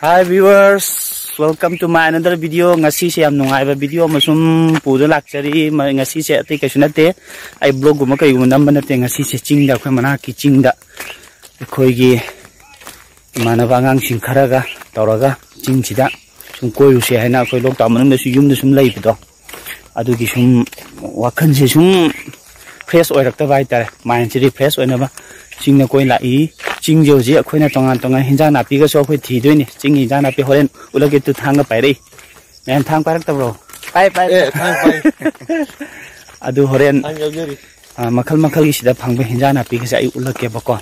Hi viewers, welcome to my another video. Ngasi se am nungai ba video masum pudo lakchari ngasi se ati kasunate ai blog guma kai gunam banate ngasi se chingda khoi mana ki chingda khoi gi mana bangang sing kharaga tawraga chingchida sum koyu se haina khoi lok tamanung da su yum da sum lei bido adu gi sum wakhan se sum fresh oirakta bai tar mind se refresh oina ba chingna koi lai ching jo ji akhoi na tongan hinjang na pi ga so khoi thi doi ni ching hinjang na pi horen ulage tu thang pai rei men thang parak ta bro pai thang pai adu horen makhal gi sida phang ba hinjang na pi ga sai ulage ba ko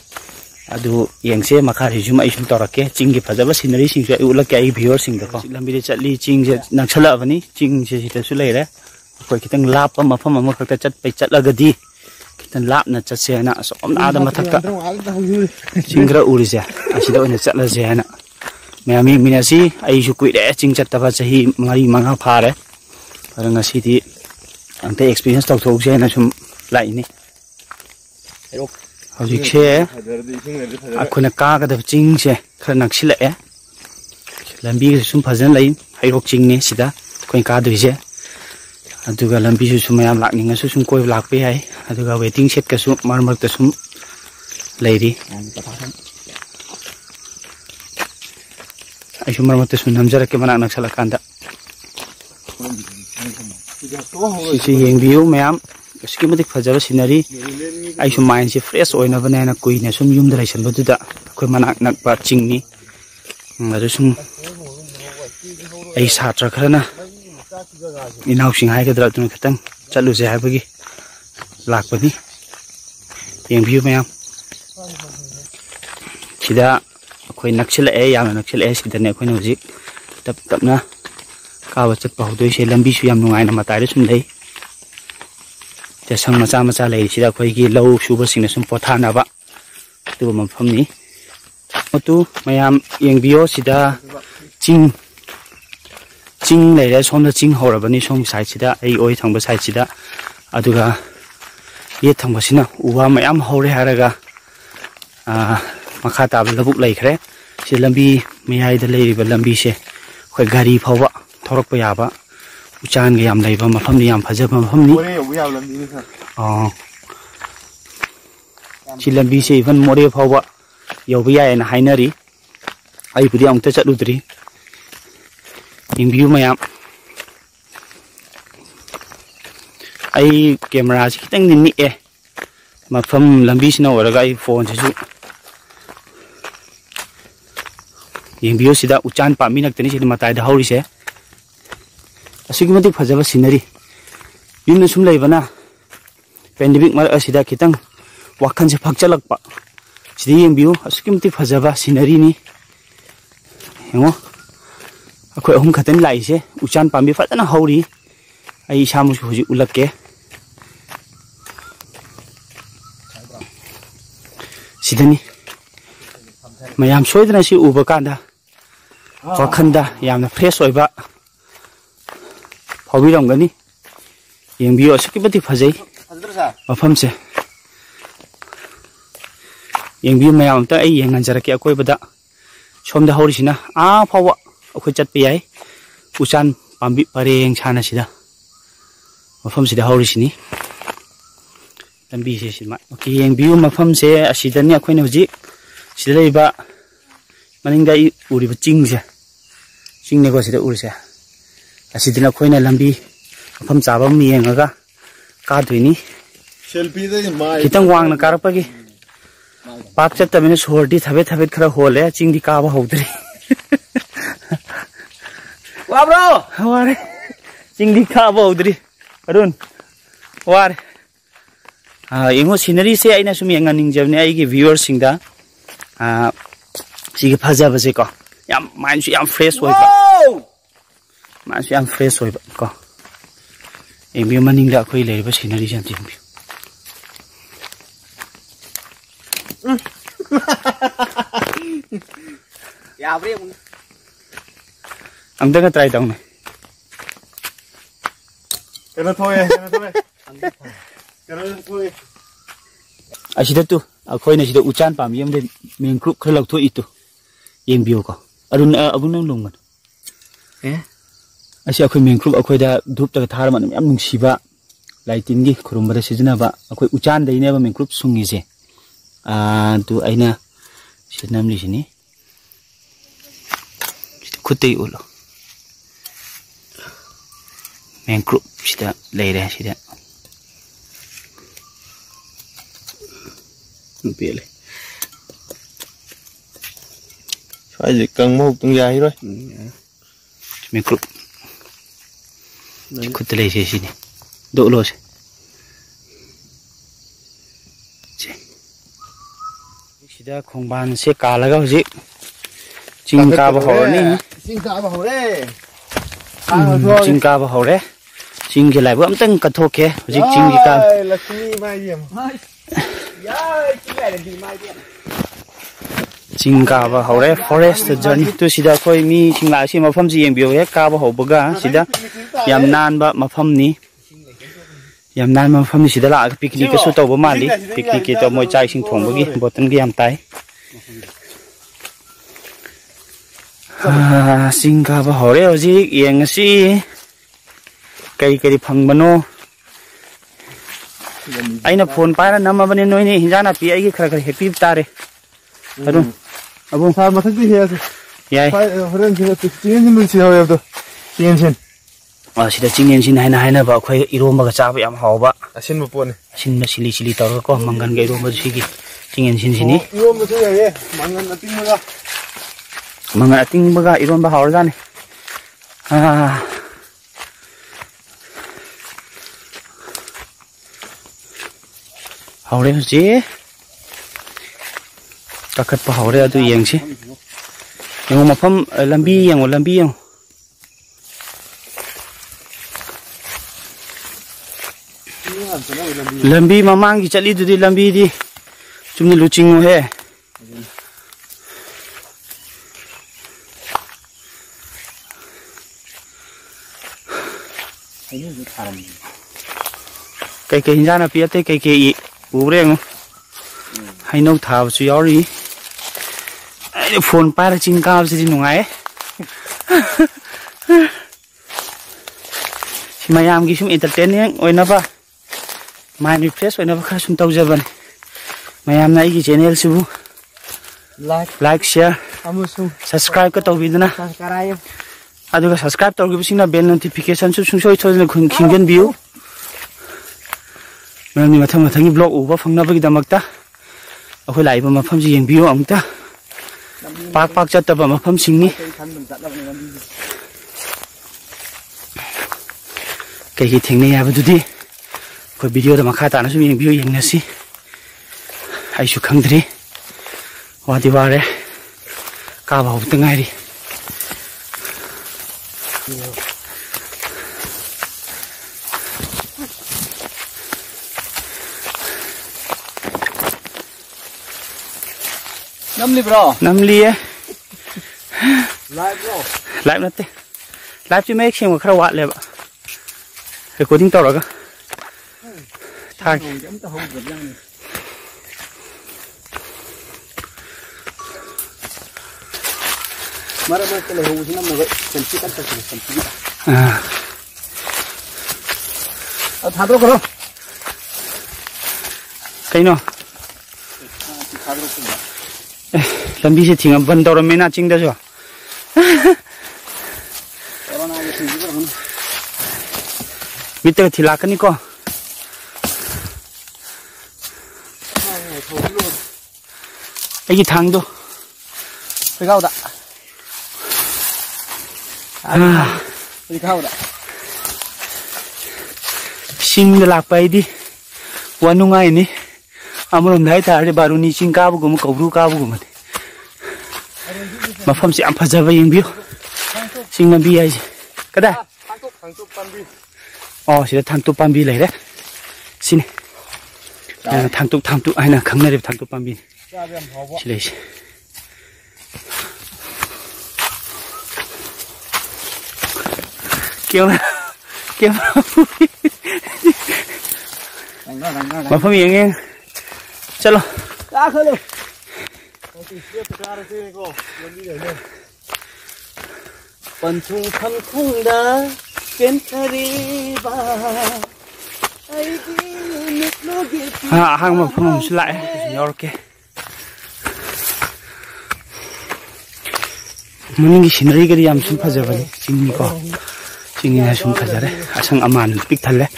adu yengse makha ri juma isum torake ching gi phajaba scenery sing so ulage ai viewer sing da ko lambi de chatli ching je nakshala bani ching je sita su lei re khoi kitang lap pa mafam ma khakta chat pai chatlaga di kitan lap na chat se na so am ada mathakta chingra urija asida oina chatla je na meami minasi ai su kui de ching chat ta ba sahi mari manga phare aranga sidi ante experience tok thok je na sum lai ni hojik se akhuna ka ga da ching se khara naksila e lambi sum phajan lai hairok ching ni sida koi ka doi je aduga lambi su sum yam lakninga su sum koi lak pe hai aduga waiting set ka su marmar ta sum leiri ai sum marmar ta sum namjara ke mana naksala kanda si yeng view mayam schematic phajaba scenery ai sum mind se fresh oina banana kuina sum yum drai san boduda koi mana nak ba chingni adu sum ai satra kharana inau sing hai ka dra tu khatang chalu je hai bagi lak pani yeng view mayam sida khoi nakchila e yam nakchila e sida ne khoi no ji tap na ka wa chat pa hodoi se lambi su yam nungai na matai sum lei te sang macha lei sida khoi gi lau su ba sing na sum potha na ba tu mam pham ni tu mayam yeng view sida ching lei le som da ching hora bani som sai sida ai oi thang ba sai sida aduga ye thang ba sina uwa mayam hore haraga makha ta labuk lei khre si lambi miyai da lei ba lambi se khoi gari phawa thorak pa ya ba uchan ga yam lei ba mafam ni yam phajaba mafam ni si lambi se even more phawa yo ba ya na hainari ai pudi ang ta chatudri in view mayam ai camera si kitang ni e mafam lambi sina oraga ai phone se su in view sida uchan pa minak tani se matai da hauri se asigmatik phajaba scenery yumna sum leibana pandemic mar asida kitang wakhan se phakchalak pa sidi in view asigmatik phajaba scenery ni hengo akhoi ahum khatan lai se uchan pambi fatana hauri ai samu huji ulake sidani mayam soidana si uba kanda wakhanda yamna fresh oiba phawi ramgani yengbiyo sikibati phajai mafam se yengbiyo mayam ta ai yengan jarake akoi bada somda hauri sina a phawa akhoi chat pe ai uchan pambi pareng chana sida mafam sida hauri sini lambi se sima okay yeng view mafam se asida ni akhoi na ji sida leiba maninga I uri ba ching ne ko sida uri se asida na khoi na lambi mafam chaba mi yengaga ka duini selfie de mai kitang wang na karpa gi pak chat ta mena sordi thabe khara hole ching di ka ba hodri Wah bro, ware, cingdi ka baudri, arun, ware. Ingo scenery se aina sumi yang aning jam ni ai ki viewers singda, sigi phaja base ko, yam mind su yam fresh hoy ba, mind su yam fresh hoy ba ko. Emi maning da khoi lei ba scenery jam jing. Ya bre. Ang daga try daw na. Kena thoye. Asida tu, akhoi na sida uchan pam yam de main group khalag tho itu. Yeng view ko. Arun अबुन नंग लोंगन असे अखोय मेंग्रुप अखोयदा धूप तक थार मन याम नुंसीबा lighting गी खुरुमबदा सिजनाबा अखोय उचान दैनेबा मेंग्रुप सुंगिजे दु आइना सिनमली सिनी खुदै उलो मेंग्रुप सिदा लेरे सिदा बेले phải cần một tuần dài rồi mình cụt cụt lấy gì gì độ lôi sida không ban sẽ cá là cái gì chinh cá bao hồ này chinh cá bao hồ đấy chinh cá bao hồ đấy chinh cái lại bữa tưng cắt thô kia gì chinh gì cá là chinh mai điểm chinh cá bao hồ đấy forest journey tu sida khoi mi chinh lại xí mà phong gì em biểu hết cá bao hồ bữa sida yam nan ba mà phong ní yam nan mà phong ní sida là picnic cái số tàu bữa mà đi picnic cái tàu mồi chai sinh thùng bữa kia bữa tân cái yam tay chinh cá bao hồ đấy ở gì yên xí cây cây phăng bano anh phone पाए ना number बने नोई नहीं जाना P I की खर खर happy तारे अरुण अब हम साथ मत भी है यार हरन से चिंगन सिन से हो तो चिंगन सिन सिदा चिंगन सिन है ना बा खोई इरोम बगा चाब याम हावबा असिन मपोने असिन म सिली सिली तौर को मंगन गे इरोम बसी चिंगन सिन सिनी इरोम बसे ये मंगन अतिंग बगा इरोम बा हावर जाने हावरे जी काकत pa हावरे अदु येंगसी येंगो मफम लंबी येंगो लंबी येंगो लंबी ममांग की चली दुदी लंबी दी चुमनी लुचिंगो है कई कई हिंजाना पियते कई कई उबरे ngo hay nấu thảo chú yếu đi phone pa là chinh cao gì nungai si mayam gi sum entertaining oina ba mind refresh oina ba kha sum tau jaban mayam nai gi channel su like share subscribe ka tau biduna aduga subscribe tau gi sina bell notification su sung soi thojna khinggen view मैंने मथम मथंगी blog उबा फंगनबगी दमकता अखोय लाइबा मफम जी यंगबियो अमता पाक पाक चतबा मफम सिंगनी कई की थेंगने याबदुदी अखोय video the मखा ताना सु यंगबियो यंगनसी आइसु खंगद्री वादी वारे काबा होबत ngairi Namli bro. Namli है Live bro. Live नते Live जी मैं एक शेम खरा वाट ले बा recording तो रगा था मारा मैं चले हो उसने मगर सेल्फी कर सकते हैं अब थादरो करो कहीं नो लंबी से थिंग बंद और मैं ना चिंग दे जो मित्र थिला कनी को आई थांग दो पेगाव दा पेगाव दा सिंग लाकपाइदी वनुंगाई नि अमरोम धाई तारे बारुनी चिंग काबुगुम कौरु काबुगुम मफम से फजब यंबियो सिंग नबी आई कदा oh sida thangtuk pambi lai re sini thangtuk aina khangna re thangtuk pambi silai si kêu mafam yang chalo Panthung tham khung da ken khari ba ai đi nước nó ghê hang mà phong sẽ lại nhỏ cái mình cái scenery cái gì am sum phá vậy chính có chính là sum phá đấy sang aman pick thal đấy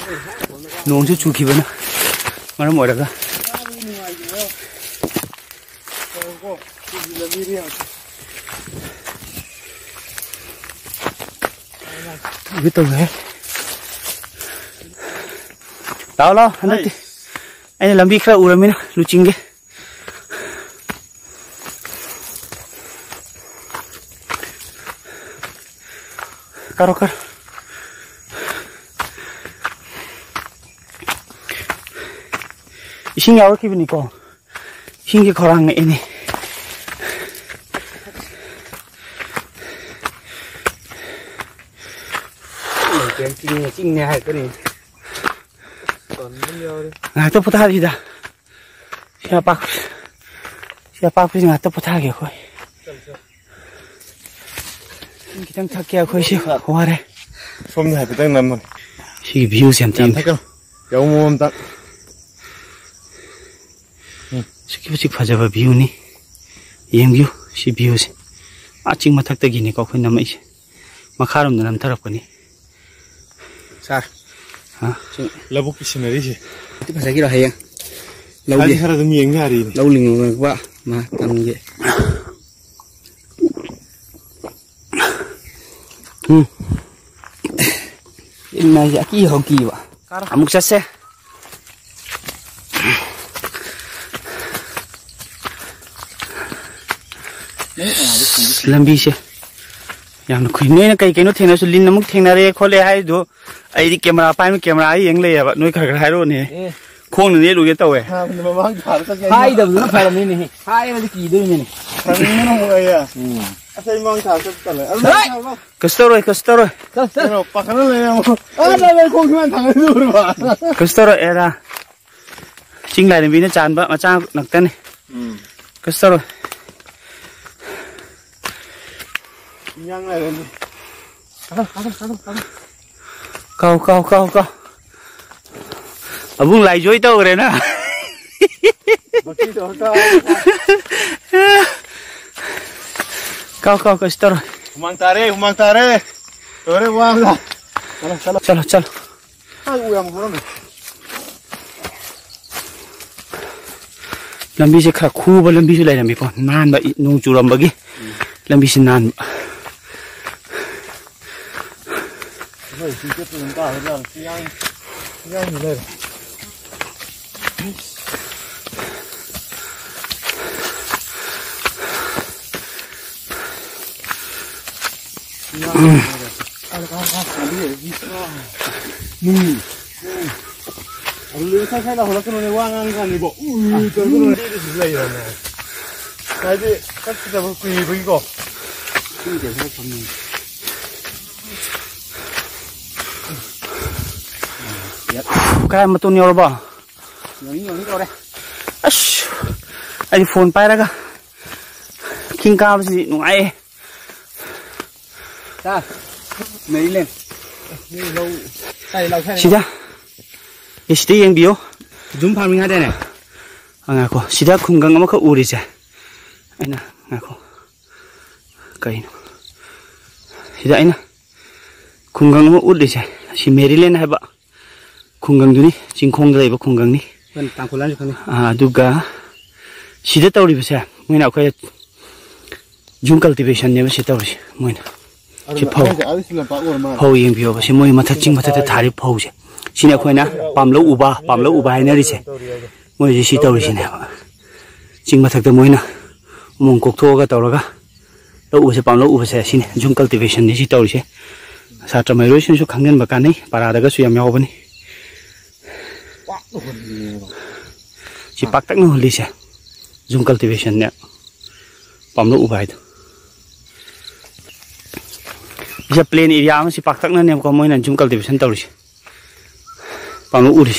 nông chú chú kia vậy mà nó mỏi được biết tôi hết tao lo anh làm việc khác u làm gì nữa lu chinh cái caro isin yaw ki bini ko isin ki khorang ngai ni ken ching ne hai cái này còn bao nhiêu à tôi putar đi đã siapa pun nggak tahu putar gitu koi kita tak kaya koi sih kore hôm nay phải tăng năm rồi si view xem tìm thấy không dấu mồm tận Siki bachik phajaba view ni yem view si view se aching mathak ta gini ko khoi namai se makharam nam tharap kani sa ha labu ki scenery se ti phajagi ra hayang lâu đi khara dum yeng ngari lâu ling ba ma tam ge inna ya ki hoki ba amuk sa se lambi se yang no khine na kai no thena su lin namuk thengna re khole hai do ai di camera pai camera ai yeng le ba noi khar khar hai ro ne khong ne lu ge tawe hai da bu phara ni ni hai ma ki do ni ni thang no mo ya asai mang tha sa ta le kastoro pa kana le mo ala le khong man thang du ba kastoro era ching lai ne bi na chan ba ma cha nak ta ni kastoro nhang này lên câu ở vùng lại dối tao rồi nè câu cái store humang tare rồi wow là chalo hai uang không làm gì sẽ khá khu và làm gì sẽ lại làm gì còn nan vậy nung chủ làm bagi làm gì sẽ nan rồi xin tiếp tục ta là nhang như này lưới khai là hồi cái này quang ăn còn thì bộ cái này đi được dày rồi này cái gì các cái vật quỳ với cổ đi để cho phần mình cái mà tôi nhiều rồi nhiều đâu đây anh phone bay ra cả kinh cao gì ngoài ra mấy lên lâu 시다 이 시대 영비요 좀 파밍 하되네 아고 시다 공강 아마 그 우리자 아이나 아고 까이노 시다 아이나 공강 아마 우리자 시 메릴랜드 해봐 공강 주니 진콩들 해봐 공강니 땅콜란 주니 아 누가 시대 떠오리 보세요 뭐나 그 줌 cultivation 네면 시대 떠오르시 뭐나 phâu yên biểu và xem môi mà thật chính mà thật thải phâu chứ xin khôi na pam lâu uba hay nữa đi chứ môi gì xí tàu đi xin chính mà thật từ môi na mông cục thua cái tàu rồi cả lâu sẽ pam lâu uba sẽ xin dùng cultivation đi xí tàu đi chứ sao trong mấy đối xin số kháng nhân và can ấy para đã có suy nhau bên chỉ bắt tắc nó đi chứ dùng cultivation nè pam lâu uba hay bisa plain area masih paktak na nem ko moi nan jum cultivation tawri pamlo uri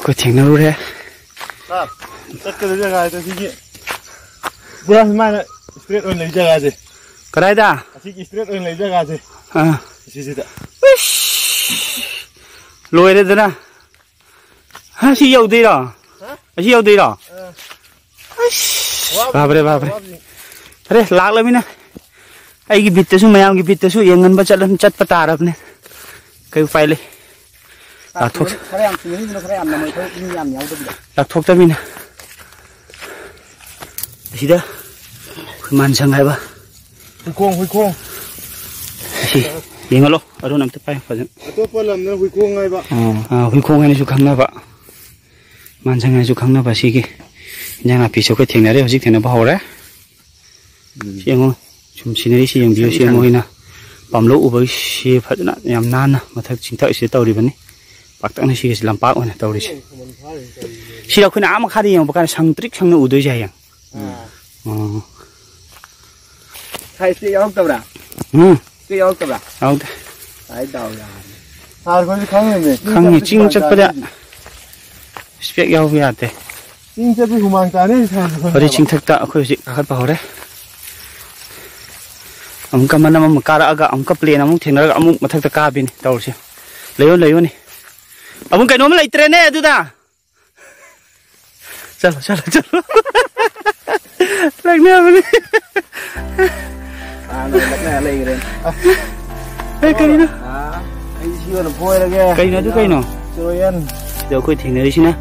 ko thengna ru re tất cả các jagah to thi pura mai na straight on lấy jagah je Kadaida? Asik istirahat yang lain jaga sih. Sisi tak. Loire dana. Ha si yau dei ra. Si yau dei ra. Babre babre. Are lag la mina. Ai gi bit su mayam gi bit su yengan ba chat patarap ne. Kai fai le. Lak thok. Lak thok ta mina. Sida. Man sang hai ba. Hui kong. Si. Yengalo. Aru nam te pai fajan. Atau pelam na hui kong hai ba. Hui kong ai su khang na ba. Man sang ai su khang na ba si gi. Yang na pi so ke theng na re hojik theng na ba ho re. Si ngo. Chum scenery si yang bio si ngo hina. Pamlo u ba si phajana yam nan na mathak chingthak si tawri bani. Paktak na si lampak ona tawri si. Si la khuna am khari yang ba kan sang trik sang na u doi ja yang. Thầy sẽ yêu tập ra. Sẽ yêu tập ra. Yêu. Thầy đầu ra. Có khăng này. Khăng này chinh chất bớt. Spek yêu về thế. Chinh chất bị hùng mang ta đấy. Ở đây chinh thực ta khơi gì khát bảo đấy. Ông cầm anh mà cara aga ông cấp liền ông thiên ra ông mà thực ta cabin tàu chứ. Lấy này. Ông cái nó mới lấy train này tu ta. Chalo. Lagi ni apa ni? Nak lagi kan? Kain na. Ini siapa nak buat lagi? Kain na tu kain no. Cuyan. Dah kau tinggal di sini.